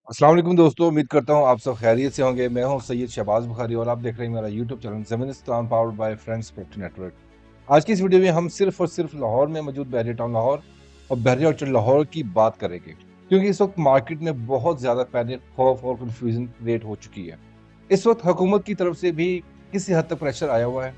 अस्सलाम वालेकुम दोस्तों, उम्मीद करता हूँ आप सब खैरियत से होंगे। मैं हूँ सैयद शहबाज बुखारी और आप देख रहे हैं मेरा YouTube channel Zaministan powered by friends property network. आज की इस वीडियो में हम सिर्फ और सिर्फ लाहौर में मौजूद बहरिया टाउन लाहौर और बहरिया ऑर्चर्ड लाहौर की बात करेंगे, क्योंकि इस वक्त मार्केट में बहुत ज़्यादा पैनिक, खौफ और कन्फ्यूजन क्रिएट हो चुकी है। इस वक्त हुकूमत की तरफ से भी किसी हद तक प्रेशर आया हुआ है,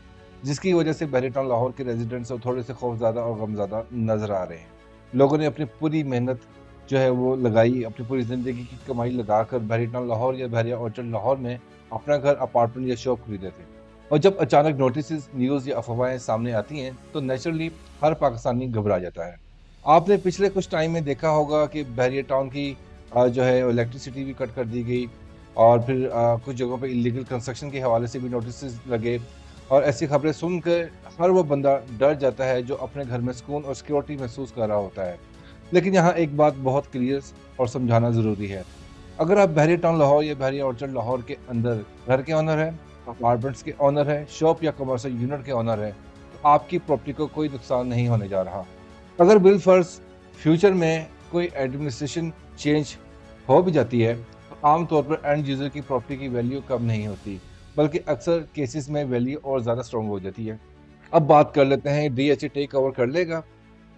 जिसकी वजह से बहरिया टाउन लाहौर के रेजिडेंट्स थोड़े से खौफज़दा और गमज़दा नजर आ रहे हैं। लोगों ने अपनी पूरी मेहनत जो है वो लगाई, अपनी पूरी ज़िंदगी की कमाई लगाकर बहरिया टाउन लाहौर या बहरिया ऑर्चर्ड लाहौर में अपना घर, अपार्टमेंट या शॉप खरीदे थे। और जब अचानक नोटिसेस, न्यूज़ या अफवाहें सामने आती हैं, तो नेचुरली हर पाकिस्तानी घबरा जाता है। आपने पिछले कुछ टाइम में देखा होगा कि बहरिया टाउन की जो है इलेक्ट्रिसिटी भी कट कर दी गई, और फिर कुछ जगहों पे इलीगल कंस्ट्रक्शन के हवाले से भी नोटिसेस लगे। और ऐसी खबरें सुनकर हर वो बंदा डर जाता है जो अपने घर में सुकून और सिक्योरिटी महसूस कर रहा होता है। लेकिन यहाँ एक बात बहुत क्लियर और समझाना ज़रूरी है। अगर आप बहरिया टाउन लाहौर या बहरिया ऑर्चर्ड लाहौर के अंदर घर के ओनर हैं, अपार्टमेंट्स के ओनर हैं, शॉप या कमर्शियल यूनिट के ओनर हैं, तो आपकी प्रॉपर्टी को कोई नुकसान नहीं होने जा रहा। अगर बिल फर्ज फ्यूचर में कोई एडमिनिस्ट्रेशन चेंज हो भी जाती है, तो आमतौर पर एंड यूज़र की प्रॉपर्टी की वैल्यू कम नहीं होती, बल्कि अक्सर केसेस में वैल्यू और ज़्यादा स्ट्रॉन्ग हो जाती है। अब बात कर लेते हैं, डीएचए टेक ओवर कर लेगा।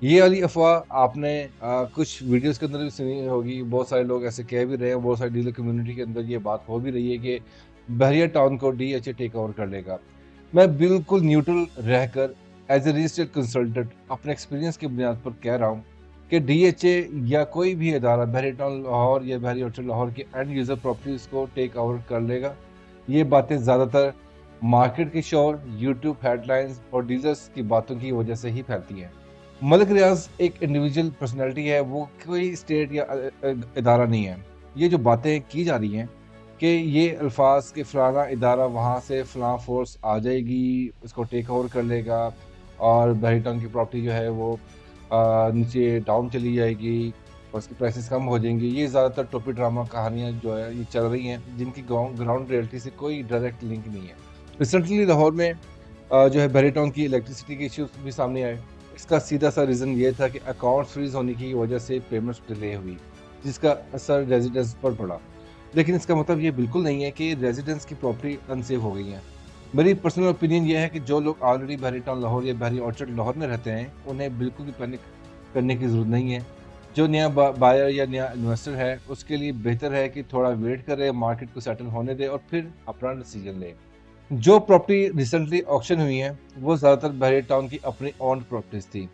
ये वाली अफ़वाह आपने कुछ वीडियोज़ के अंदर भी सुनी होगी। बहुत सारे लोग ऐसे कह भी रहे हैं, बहुत सारी डीलर कम्युनिटी के अंदर ये बात हो भी रही है कि बहरिया टाउन को डीएचए टेक ओवर कर लेगा। मैं बिल्कुल न्यूट्रल रहकर एज़ ए रजिस्टर्ड कंसल्टेंट अपने एक्सपीरियंस की बुनियाद पर कह रहा हूँ कि डीएचए या कोई भी इदारा बहरिया टाउन लाहौर या बहरिया ऑर्चर्ड लाहौर की एंड यूज़र प्रॉपर्टीज़ को टेक ओवर कर लेगा। ये बातें ज़्यादातर मार्केट के शोर, यूट्यूब हेडलाइंस और डीलर्स की बातों की वजह से ही फैलती हैं। मलिक रियाज एक इंडिविजुअल पर्सनैलिटी है, वो कोई स्टेट या इदारा नहीं है। ये जो बातें की जा रही हैं कि ये अल्फाज के फलाना इदारा वहाँ से फलां फोर्स आ जाएगी, उसको टेक ओवर कर लेगा और बहरी टाउन की प्रॉपर्टी जो है वो नीचे डाउन चली जाएगी और उसकी प्राइसेस कम हो जाएंगी। ये ज़्यादातर टोपी ड्रामा कहानियाँ जो है ये चल रही हैं, जिनकी ग्राउंड रियलिटी से कोई डायरेक्ट लिंक नहीं है। रिसेंटली लाहौर में जो है बहरी टाउन की इलेक्ट्रिसिटी के इश्यूज भी सामने आए। इसका सीधा सा रीज़न ये था कि अकाउंट फ्रीज होने की वजह से पेमेंट्स डिले हुई, जिसका असर रेजिडेंट्स पर पड़ा। लेकिन इसका मतलब ये बिल्कुल नहीं है कि रेजिडेंट्स की प्रॉपर्टी अनसेफ हो गई है। मेरी पर्सनल ओपिनियन ये है कि जो लोग ऑलरेडी बहरी टाउन लाहौर या बहरी ऑर्चर्ड लाहौर में रहते हैं, उन्हें बिल्कुल भी पैनिक करने की ज़रूरत नहीं है। जो नया बायर या नया इन्वेस्टर है, उसके लिए बेहतर है कि थोड़ा वेट करे, मार्केट को सेटल होने दे और फिर अपना डिसीजन ले। जो प्रॉपर्टी रिसेंटली ऑक्शन हुई है, वो ज़्यादातर बहरिया टाउन की अपनी ओन प्रॉपर्टीज थी।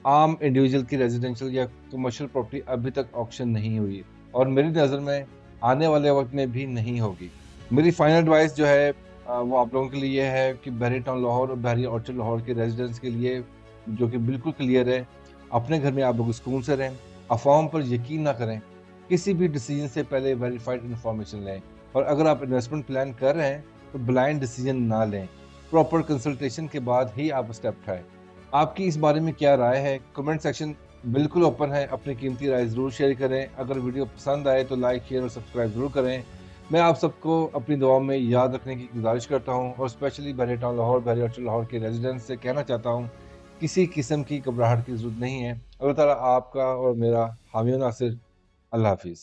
आम इंडिविजुअल की रेजिडेंशियल या कमर्शियल प्रॉपर्टी अभी तक ऑक्शन नहीं हुई और मेरी नज़र में आने वाले वक्त में भी नहीं होगी। मेरी फाइनल एडवाइस जो है वो आप लोगों के लिए ये है कि बहरिया टाउन लाहौर और बहरिया ऑर्चर्ड लाहौर के रेजिडेंट्स के लिए, जो कि बिल्कुल क्लियर है, अपने घर में आप लोग सुकून से रहें, अफवाहों पर यकीन ना करें, किसी भी डिसीजन से पहले वेरीफाइड इन्फॉर्मेशन लें, और अगर आप इन्वेस्टमेंट प्लान कर रहे हैं तो ब्लाइंड डिसीजन ना लें। प्रॉपर कंसल्टेशन के बाद ही आप स्टेप उठाएं। आपकी इस बारे में क्या राय है? कमेंट सेक्शन बिल्कुल ओपन है, अपनी कीमती राय ज़रूर शेयर करें। अगर वीडियो पसंद आए तो लाइक, शेयर और सब्सक्राइब ज़रूर करें। मैं आप सबको अपनी दुआओं में याद रखने की गुजारिश करता हूँ और स्पेशली बहरिया टाउन लाहौर, बहरिया ऑर्चर्ड लाहौर के रेजिडेंट्स से कहना चाहता हूँ, किसी किस्म की घबराहट की ज़रूरत नहीं है। अल्लाह ताला आपका और मेरा हामी और नासिर। अल्लाह हाफिज़।